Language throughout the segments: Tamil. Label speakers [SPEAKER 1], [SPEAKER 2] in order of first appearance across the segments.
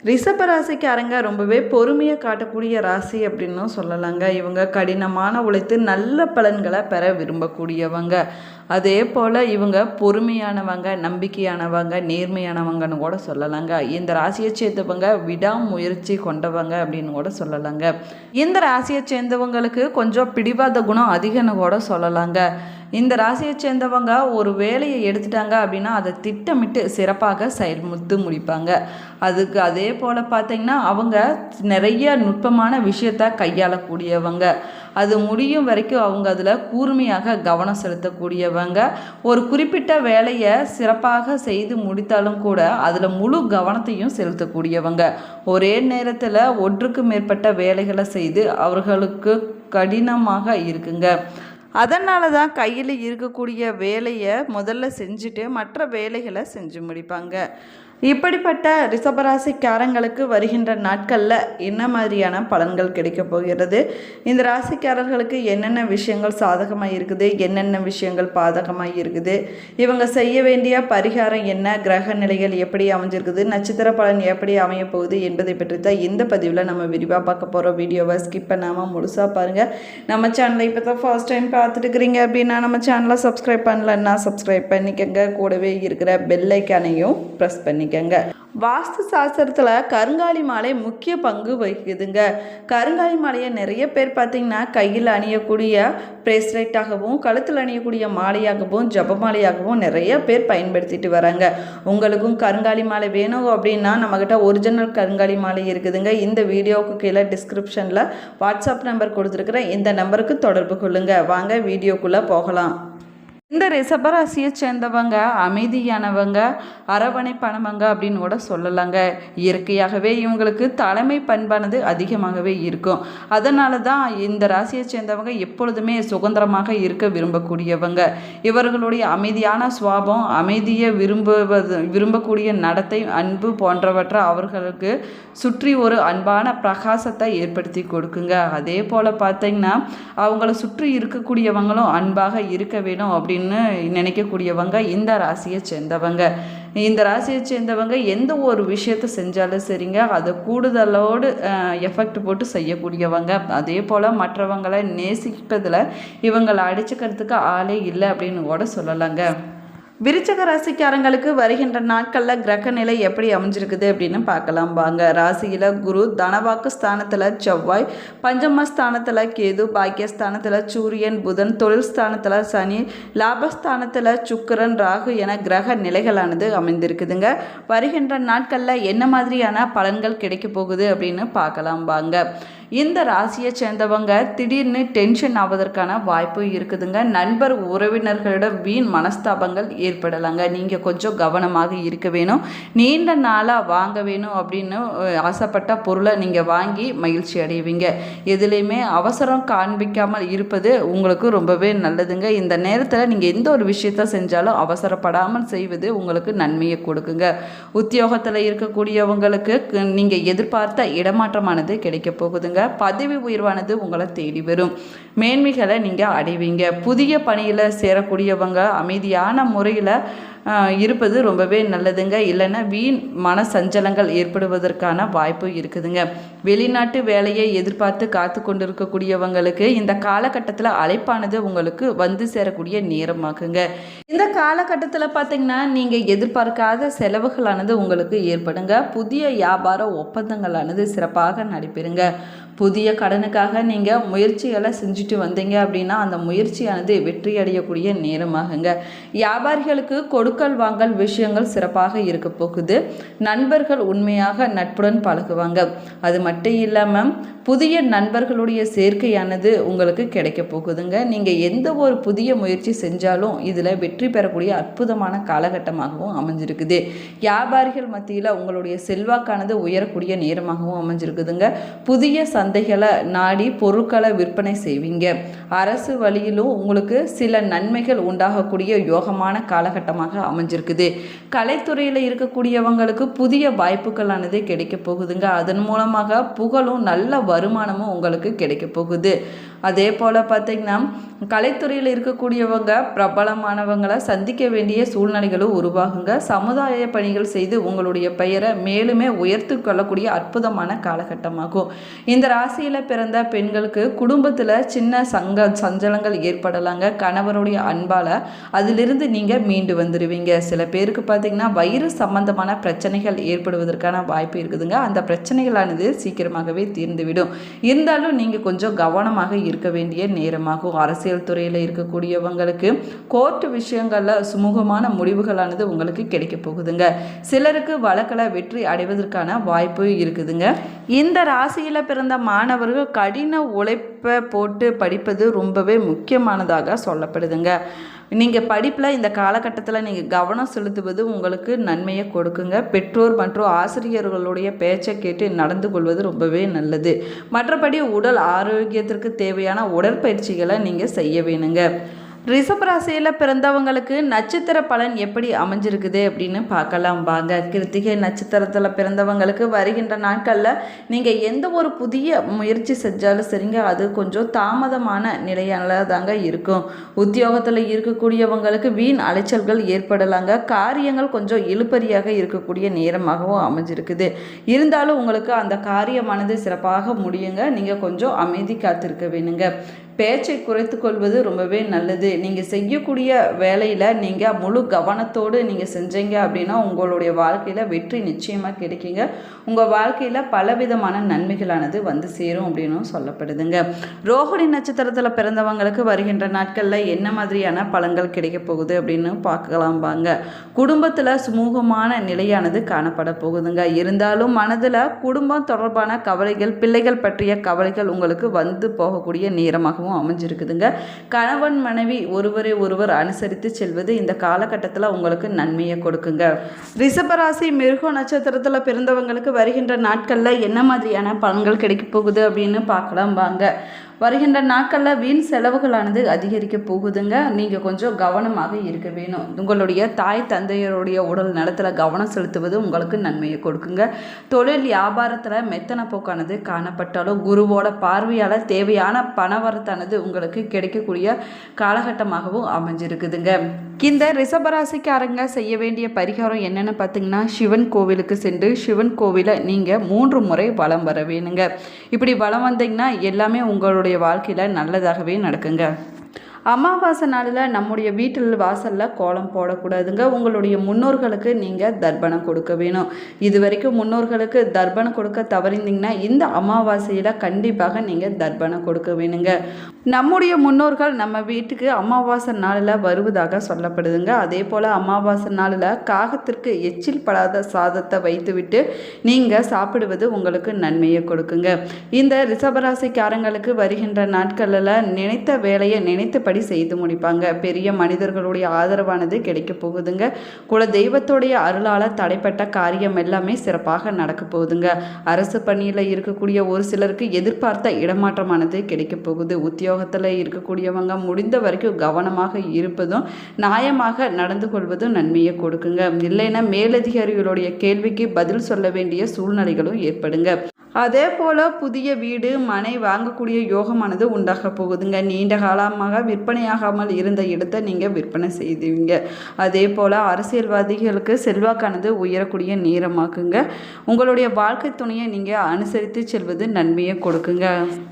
[SPEAKER 1] ரிஷப ராசிக்காரங்க ரொம்பவே பொறுமையை காட்டக்கூடிய ராசி அப்படின்னும் சொல்லலாங்க. இவங்க கடினமான உழைத்து நல்ல பலன்களை பெற விரும்பக்கூடியவங்க. அதே போல் இவங்க பொறுமையானவங்க, நம்பிக்கையானவங்க, நேர்மையானவங்கன்னு கூட சொல்லலாங்க. இந்த ராசியை சேர்ந்தவங்க விடாமுயற்சி கொண்டவங்க அப்படின்னு கூட சொல்லலாங்க. இந்த ராசியை சேர்ந்தவங்களுக்கு கொஞ்சம் பிடிவாத குணம் அதிகம்னு கூட சொல்லலாங்க. இந்த ராசியை சேர்ந்தவங்க ஒரு வேலையை எடுத்துட்டாங்க அப்படின்னா அதை திட்டமிட்டு சிறப்பாக செயல்முத்து முடிப்பாங்க. அதுக்கு அதே போல் பார்த்திங்கன்னா அவங்க நிறைய நுட்பமான விஷயத்த கையாளக்கூடியவங்க. அது முடியும் வரைக்கும் அவங்க அதில் கூர்மையாக கவனம் செலுத்தக்கூடியவங்க. ஒரு குறிப்பிட்ட வேலையை சிறப்பாக செய்து முடித்தாலும் கூட அதில் முழு கவனத்தையும் செலுத்தக்கூடியவங்க. ஒரே நேரத்தில் ஒன்றுக்கு மேற்பட்ட வேலைகளை செய்து அவர்களுக்கு கடினமாக இருக்குங்க. அதனால தான் கையில் இருக்கக்கூடிய வேலையை முதல்ல செஞ்சுட்டு மற்ற வேலைகளை செஞ்சு முடிப்பாங்க. இப்படிப்பட்ட ரிஷபராசிக்காரங்களுக்கு வருகின்ற நாட்களில் என்ன மாதிரியான பலன்கள் கிடைக்க போகிறது, இந்த ராசிக்காரர்களுக்கு என்னென்ன விஷயங்கள் சாதகமாக இருக்குது, என்னென்ன விஷயங்கள் பாதகமாக இருக்குது, இவங்க செய்ய வேண்டிய பரிகாரம் என்ன, கிரக நிலைகள் எப்படி அமைஞ்சிருக்குது, நட்சத்திர பலன் எப்படி அமைய போகுது என்பதை பற்றி தான் இந்த பதிவில் நம்ம விரிவாக பார்க்க போகிறோம். வீடியோவை ஸ்கிப் பண்ணாமல் முழுசாக பாருங்கள். நம்ம சேனலை இப்போ தான் ஃபர்ஸ்ட் டைம் பார்த்துட்டு இருக்கிறீங்க அப்படின்னா நம்ம சேனலை சப்ஸ்கிரைப் பண்ணலன்னா சப்ஸ்கிரைப் பண்ணிக்கங்க. கூடவே இருக்கிற பெல் ஐக்கானையும் ப்ரெஸ் பண்ணிக்கங்க. வாஸ்து சாஸ்திரத்தில் கருங்காலி மாலை முக்கிய பங்கு வகிக்குதுங்க. கருங்காலி மாலையை நிறைய பேர் பார்த்திங்கன்னா கையில் அணியக்கூடிய பிரேஸ்லெட்டாகவும் கழுத்தில் அணியக்கூடிய மாலையாகவும் ஜப மாலையாகவும் நிறைய பேர் பயன்படுத்திட்டு வராங்க. உங்களுக்கும் கருங்காலி மாலை வேணும் அப்படின்னா நம்மக்கிட்ட ஒரிஜினல் கருங்காலி மாலை இருக்குதுங்க. இந்த வீடியோவுக்கு கீழே டிஸ்கிரிப்ஷனில் வாட்ஸ்அப் நம்பர் கொடுத்துருக்குறேன். இந்த நம்பருக்கு தொடர்பு கொள்ளுங்க. வாங்க வீடியோக்குள்ளே போகலாம். இந்த ரிஷபராசியை சேர்ந்தவங்க அமைதியானவங்க, அரவணைப்பானவங்க அப்படின்னு கூட சொல்லலாங்க. இயற்கையாகவே இவங்களுக்கு தலைமை பண்பானது அதிகமாகவே இருக்கும். அதனால தான் இந்த ராசியை சேர்ந்தவங்க எப்பொழுதுமே சுதந்திரமாக இருக்க விரும்பக்கூடியவங்க. இவர்களுடைய அமைதியான சுவாபம், அமைதியை விரும்பக்கூடிய நடத்தை, அன்பு போன்றவற்றை அவர்களுக்கு சுற்றி ஒரு அன்பான பிரகாசத்தை ஏற்படுத்தி கொடுக்குங்க. அதே போல் பார்த்தீங்கன்னா அவங்கள சுற்றி இருக்கக்கூடியவங்களும் அன்பாக இருக்க வேணும் அப்படின்னு நினைக்கக்கூடியவங்க இந்த ராசியை சேர்ந்தவங்க. இந்த ராசியை சேர்ந்தவங்க எந்த ஒரு விஷயத்தை செஞ்சாலும் சரிங்க, அதை கூடுதலோடு எஃபெக்ட் போட்டு செய்யக்கூடியவங்க. அதே போல் மற்றவங்களை நேசிப்பதில் இவங்களை அடிச்சுக்கிறதுக்கு ஆளே இல்லை அப்படின்னு கூட சொல்லலாங்க. விருச்சக ராசிக்காரங்களுக்கு வருகின்ற நாட்களில் கிரக நிலை எப்படி அமைஞ்சிருக்குது அப்படின்னு பார்க்கலாம் வாங்க. ராசியில் குரு, தனவாக்கு ஸ்தானத்தில் செவ்வாய், பஞ்சம ஸ்தானத்தில் கேது, பாக்கியஸ்தானத்தில் சூரியன், புதன், தொழில் ஸ்தானத்தில் சனி, லாபஸ்தானத்தில் சுக்கிரன், ராகு என கிரக நிலைகளானது அமைந்திருக்குதுங்க. வருகின்ற நாட்களில் என்ன மாதிரியான பலன்கள் கிடைக்க போகுது அப்படின்னு பார்க்கலாம் வாங்க. இந்த ராசியை சேர்ந்தவங்க திடீர்னு டென்ஷன் ஆவதற்கான வாய்ப்பு இருக்குதுங்க. நண்பர் உறவினர்களிடம் வீண் மனஸ்தாபங்கள் ஏற்படலாங்க. நீங்கள் கொஞ்சம் கவனமாக இருக்க வேணும். நீண்ட நாளாக வாங்க வேணும் அப்படின்னு ஆசைப்பட்ட பொருளை நீங்கள் வாங்கி மகிழ்ச்சி அடைவீங்க. எதுலேயுமே அவசரம் காண்பிக்காமல் இருப்பது உங்களுக்கு ரொம்பவே நல்லதுங்க. இந்த நேரத்தில் நீங்கள் எந்த ஒரு விஷயத்த செஞ்சாலும் அவசரப்படாமல் செய்வது உங்களுக்கு நன்மையை கொடுக்குங்க. உத்தியோகத்தில் இருக்கக்கூடியவங்களுக்கு நீங்கள் எதிர்பார்த்த இடமாற்றமானது கிடைக்க போகுதுங்க. பதவி உயர்வானது உங்களை தேடி வரும். மேன்மைகளை நீங்கள் அடைவீங்க. புதிய பணியில் சேரக்கூடியவங்க அமைதியான முறையில் இருப்பது ரொம்பவே நல்லதுங்க. இல்லைன்னா வீண் மன சஞ்சலங்கள் ஏற்படுவதற்கான வாய்ப்பு இருக்குதுங்க. வெளிநாட்டு வேலையை எதிர்பார்த்து காத்து கொண்டிருக்கக்கூடியவங்களுக்கு இந்த காலகட்டத்தில் அழைப்பானது உங்களுக்கு வந்து சேரக்கூடிய நேரமாகுங்க. இந்த காலகட்டத்தில் பார்த்திங்கன்னா நீங்கள் எதிர்பார்க்காத செலவுகளானது உங்களுக்கு ஏற்படுங்க. புதிய வியாபார ஒப்பந்தங்களானது சிறப்பாக நடைபெறுங்க. புதிய கடனுக்காக நீங்கள் முயற்சிகளை செஞ்சுட்டு வந்தீங்க அப்படின்னா அந்த முயற்சியானது வெற்றி அடையக்கூடிய நேரமாகுங்க. வியாபாரிகளுக்கு கொடுக்கல் வாங்கல் விஷயங்கள் சிறப்பாக இருக்க போகுது. நண்பர்கள் உண்மையாக நட்புடன் பழகுவாங்க. அது மட்டும் இல்லாமல் புதிய நண்பர்களுடைய சேர்க்கையானது உங்களுக்கு கிடைக்க போகுதுங்க. நீங்கள் எந்த ஒரு புதிய முயற்சி செஞ்சாலும் இதில் வெற்றி பெறக்கூடிய அற்புதமான காலகட்டமாகவும் அமைஞ்சிருக்குது. வியாபாரிகள் மத்தியில் உங்களுடைய செல்வாக்கானது உயரக்கூடிய நேரமாகவும் அமைஞ்சிருக்குதுங்க. புதிய சந்தைகளை நாடி பொருட்களை விற்பனை செய்வீங்க. அரசு வழியிலும் உங்களுக்கு சில நன்மைகள் உண்டாகக்கூடிய யோகமான காலகட்டமாக அமைஞ்சிருக்குது. கலைத்துறையில் இருக்கக்கூடியவங்களுக்கு புதிய வாய்ப்புகளானது கிடைக்க போகுதுங்க. அதன் மூலமாக புகழும் நல்ல வருமானமும் உங்களுக்கு கிடைக்க போகுது. அதே போல் பார்த்திங்கன்னா கலைத்துறையில் இருக்கக்கூடியவங்க பிரபலமானவங்களை சந்திக்க வேண்டிய சூழ்நிலைகளும் உருவாகுங்க. சமுதாய பணிகள் செய்து உங்களுடைய பெயரை மேலுமே உயர்த்து கொள்ளக்கூடிய அற்புதமான காலகட்டமாகும். இந்த ராசியில் பிறந்த பெண்களுக்கு குடும்பத்தில் சின்ன சஞ்சலங்கள் ஏற்படலாங்க. கணவருடைய அன்பால் அதிலிருந்து நீங்கள் மீண்டு வந்துடுவீங்க. சில பேருக்கு பார்த்திங்கன்னா வயிறு சம்பந்தமான பிரச்சனைகள் ஏற்படுவதற்கான வாய்ப்பு இருக்குதுங்க. அந்த பிரச்சனைகளானது சீக்கிரமாகவே தீர்ந்துவிடும். இருந்தாலும் நீங்கள் கொஞ்சம் கவனமாக இருக்க வேண்டிய நேரமாகும். அரசியல் துறையில் இருக்கக்கூடியவங்களுக்கு கோர்ட்டு விஷயங்களில் சுமூகமான முடிவுகளானது உங்களுக்கு கிடைக்க போகுதுங்க. சிலருக்கு வழக்கில் வெற்றி அடைவதற்கான வாய்ப்பு இருக்குதுங்க. இந்த ராசியில் பிறந்த மாணவர்கள் கடின உழைப்பை போட்டு படிப்பது ரொம்பவே முக்கியமானதாக சொல்லப்படுதுங்க. நீங்கள் படிப்பில் இந்த காலகட்டத்தில் நீங்கள் கவனம் செலுத்துவது உங்களுக்கு நன்மையை கொடுக்குங்க. பெற்றோர் மற்றும் ஆசிரியர்களுடைய பேச்சை கேட்டு நடந்து கொள்வது ரொம்பவே நல்லது. மற்றபடி உடல் ஆரோக்கியத்திற்கு தேவையான உடற்பயிற்சிகளை நீங்கள் செய்ய வேணுங்க. ரிஷபராசியில் பிறந்தவங்களுக்கு நட்சத்திர பலன் எப்படி அமைஞ்சிருக்குது அப்படின்னு பார்க்கலாம் வாங்க. கிருத்திகை நட்சத்திரத்தில் பிறந்தவங்களுக்கு வருகின்ற நாட்களில் நீங்கள் எந்த ஒரு புதிய முயற்சி செஞ்சாலும் சரிங்க, அது கொஞ்சம் தாமதமான நிலையால தாங்க இருக்கும். உத்தியோகத்தில் இருக்கக்கூடியவங்களுக்கு வீண் அலைச்சல்கள் ஏற்படலாங்க. காரியங்கள் கொஞ்சம் இழுபறியாக இருக்கக்கூடிய நேரமாகவும் அமைஞ்சிருக்குது. இருந்தாலும் உங்களுக்கு அந்த காரியமானது சிறப்பாக முடியுங்க. நீங்கள் கொஞ்சம் அமைதி காத்திருக்க வேணுங்க. பேச்சை குறைத்து கொள்வது ரொம்பவே நல்லது. நீங்கள் செய்யக்கூடிய வேலையில் நீங்கள் முழு கவனத்தோடு நீங்கள் செஞ்சீங்க அப்படின்னா உங்களுடைய வாழ்க்கையில் வெற்றி நிச்சயமாக கிடைக்குங்க. உங்கள் வாழ்க்கையில் பலவிதமான நன்மைகளானது வந்து சேரும் அப்படின்னு சொல்லப்படுதுங்க. ரோஹிணி நட்சத்திரத்தில் பிறந்தவங்களுக்கு வருகின்ற நாட்களில் என்ன மாதிரியான பலன்கள் கிடைக்க போகுது அப்படின்னு பார்க்கலாம் வாங்க. குடும்பத்தில் சுமூகமான நிலையானது காணப்பட போகுதுங்க. இருந்தாலும் மனதில் குடும்பம் தொடர்பான கவலைகள், பிள்ளைகள் பற்றிய கவலைகள் உங்களுக்கு வந்து போகக்கூடிய நேரமாக அமைஞ்சிருக்குதுங்க. கணவன் மனைவி ஒருவரை ஒருவர் அனுசரித்து செல்வது இந்த காலகட்டத்தில் உங்களுக்கு நன்மையை கொடுக்குங்க. ரிஷபராசி மிருக நட்சத்திரத்தில் பிறந்தவங்களுக்கு வருகின்ற நாட்களில் என்ன மாதிரியான பலன்கள் கிடைக்க போகுது அப்படின்னு பார்க்கலாம் வாங்க. வருகின்ற நாட்களில் வீண் செலவுகளானது அதிகரிக்க போகுதுங்க. நீங்கள் கொஞ்சம் கவனமாக இருக்க வேணும். உங்களுடைய தாய் தந்தையருடைய உடல் நலத்தில் கவனம் செலுத்துவது உங்களுக்கு நன்மையை கொடுக்குங்க. தொழில் வியாபாரத்தில் மெத்தன போக்கானது காணப்பட்டாலும் குருவோட பார்வையால் தேவையான பணவரத்தானது உங்களுக்கு கிடைக்கக்கூடிய காலகட்டமாகவும் அமைஞ்சிருக்குதுங்க. இந்த ரிஷபராசிக்காரங்க செய்ய வேண்டிய பரிகாரம் என்னென்னு பார்த்தீங்கன்னா, சிவன் கோவிலுக்கு சென்று சிவன் கோவிலை நீங்கள் 3 முறை வலம் வர வேணுங்க. இப்படி வலம் வந்தீங்கன்னா எல்லாமே உங்களுடைய வாழ்க்கையில் நல்லதாகவே நடக்குங்க. அமாவாசை நாளில் நம்முடைய வீட்டில் வாசலில் கோலம் போடக்கூடாதுங்க. உங்களுடைய முன்னோர்களுக்கு நீங்கள் தர்ப்பணம் கொடுக்க வேணும். இது வரைக்கும் முன்னோர்களுக்கு தர்ப்பணம் கொடுக்க தவறிந்தீங்கன்னா இந்த அமாவாசையில் கண்டிப்பாக நீங்கள் தர்ப்பணம் கொடுக்க வேணுங்க. நம்முடைய முன்னோர்கள் நம்ம வீட்டுக்கு அமாவாசை நாளில் வருவதாக சொல்லப்படுதுங்க. அதே போல் அமாவாசை நாளில் காகத்திற்கு எச்சில் படாத சாதத்தை வைத்துவிட்டு நீங்கள் சாப்பிடுவது உங்களுக்கு நன்மையை கொடுக்குங்க. இந்த ரிஷபராசிக்காரங்களுக்கு வருகின்ற நாட்களில் நினைத்த வேலையை நினைத்தபடி செய்து முடிப்பாங்க. பெரிய மனிதர்களுடைய ஆதரவானது கிடைக்க போகுதுங்க. குல தெய்வத்துடைய அருளால் தடைப்பட்ட காரியம் எல்லாமே சிறப்பாக நடக்க போகுதுங்க. அரசு பணியில் இருக்கக்கூடிய ஒரு சிலருக்கு எதிர்பார்த்த இடமாற்றமானது கிடைக்க போகுது. உத்தியோகத்தில் இருக்கக்கூடியவங்க முடிந்த வரைக்கும் கவனமாக இருப்பதும் நியாயமாக நடந்து கொள்வதும் நன்மையை கொடுக்குங்க. இல்லைன்னா மேலதிகாரிகளுடைய கேள்விக்கு பதில் சொல்ல வேண்டிய சூழ்நிலைகளும் ஏற்படுங்க. அதே போல் புதிய வீடு மனை வாங்கக்கூடிய யோகமானது உண்டாக போகுதுங்க. நீண்ட காலமாக விற்பனையாகாமல் இருந்த இடத்தை நீங்கள் விற்பனை செய்வீங்க. அதே போல் அரசியல்வாதிகளுக்கு செல்வாக்கானது உயரக்கூடிய நேரமாக்குங்க. உங்களுடைய வாழ்க்கை துணையை நீங்கள் அனுசரித்து செல்வது நன்மையை கொடுக்குங்க.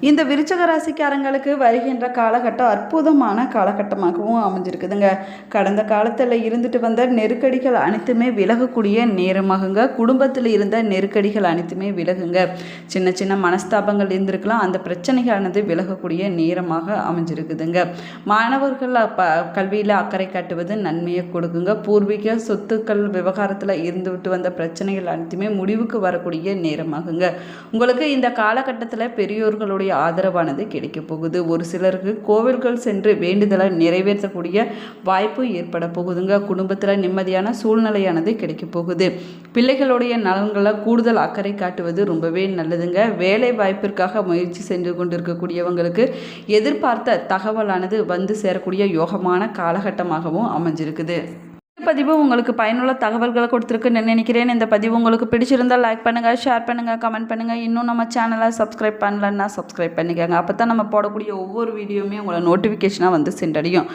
[SPEAKER 1] இந்த விருச்சிக ராசிக்காரங்களுக்கு வருகின்ற காலகட்டம் அற்புதமான காலகட்டமாகவும் அமைஞ்சிருக்குதுங்க. கடந்த காலத்தில் இருந்துட்டு வந்த நெருக்கடிகள் அனைத்துமே விலகக்கூடிய நேரமாகுங்க. குடும்பத்தில் இருந்த நெருக்கடிகள் அனைத்துமே விலகுங்க. சின்ன சின்ன மனஸ்தாபங்கள் இருந்திருக்கலாம், அந்த பிரச்சனைகளானது விலகக்கூடிய நேரமாக அமைஞ்சிருக்குதுங்க. மாணவர்கள் கல்வியில் அக்கறை காட்டுவது நன்மையை கொடுக்குங்க. பூர்வீக சொத்துக்கள் விவகாரத்தில் இருந்துவிட்டு வந்த பிரச்சனைகள் அனைத்துமே முடிவுக்கு வரக்கூடிய நேரமாகுங்க. உங்களுக்கு இந்த காலகட்டத்தில் பெரியோர்களுடைய ஆதரவானது கிடைக்க போகுது. ஒரு சிலருக்கு கோவில்கள் சென்று வேண்டுதலை நிறைவேற்றக்கூடிய வாய்ப்பு ஏற்பட போகுதுங்க. குடும்பத்தில் நிம்மதியான சூழ்நிலையானது கிடைக்க போகுது. பிள்ளைகளுடைய நலன்களை கூடுதல் அக்கறை காட்டுவது ரொம்பவே நல்லதுங்க. வேலை வாய்ப்பிற்காக முயற்சி சென்று கொண்டிருக்கக்கூடியவங்களுக்கு எதிர்பார்த்த தகவலானது வந்து சேரக்கூடிய யோகமான காலகட்டமாகவும் அமைஞ்சிருக்குது. இந்த பதிவு உங்களுக்கு பயனுள்ள தகவல்களை கொடுத்துருக்குன்னு நினைக்கிறேன். இந்த பதிவு உங்களுக்கு பிடிச்சிருந்தால் லைக் பண்ணுங்கள், ஷேர் பண்ணுங்கள், கமெண்ட் பண்ணுங்கள். இன்னும் நம்ம சேனலை சப்ஸ்கிரைப் பண்ணலன்னா சப்ஸ்கிரைப் பண்ணிக்கோங்க. அப்போ தான் நம்ம போடக்கூடிய ஒவ்வொரு வீடியோவுமே உங்களை நோட்டிஃபிகேஷனாக வந்து சென்றடையும்.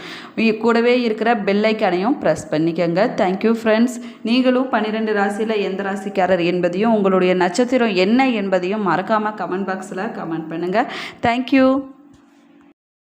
[SPEAKER 1] கூடவே இருக்கிற பெல் ஐக்கானையும் ப்ரெஸ் பண்ணிக்கோங்க. Thank you friends. நீங்களும் 12 ராசியில் எந்த ராசிக்காரர் என்பதையும் உங்களுடைய நட்சத்திரம் என்ன என்பதையும் மறக்காமல் கமெண்ட் பாக்ஸில் கமெண்ட் பண்ணுங்கள். தேங்க்யூ.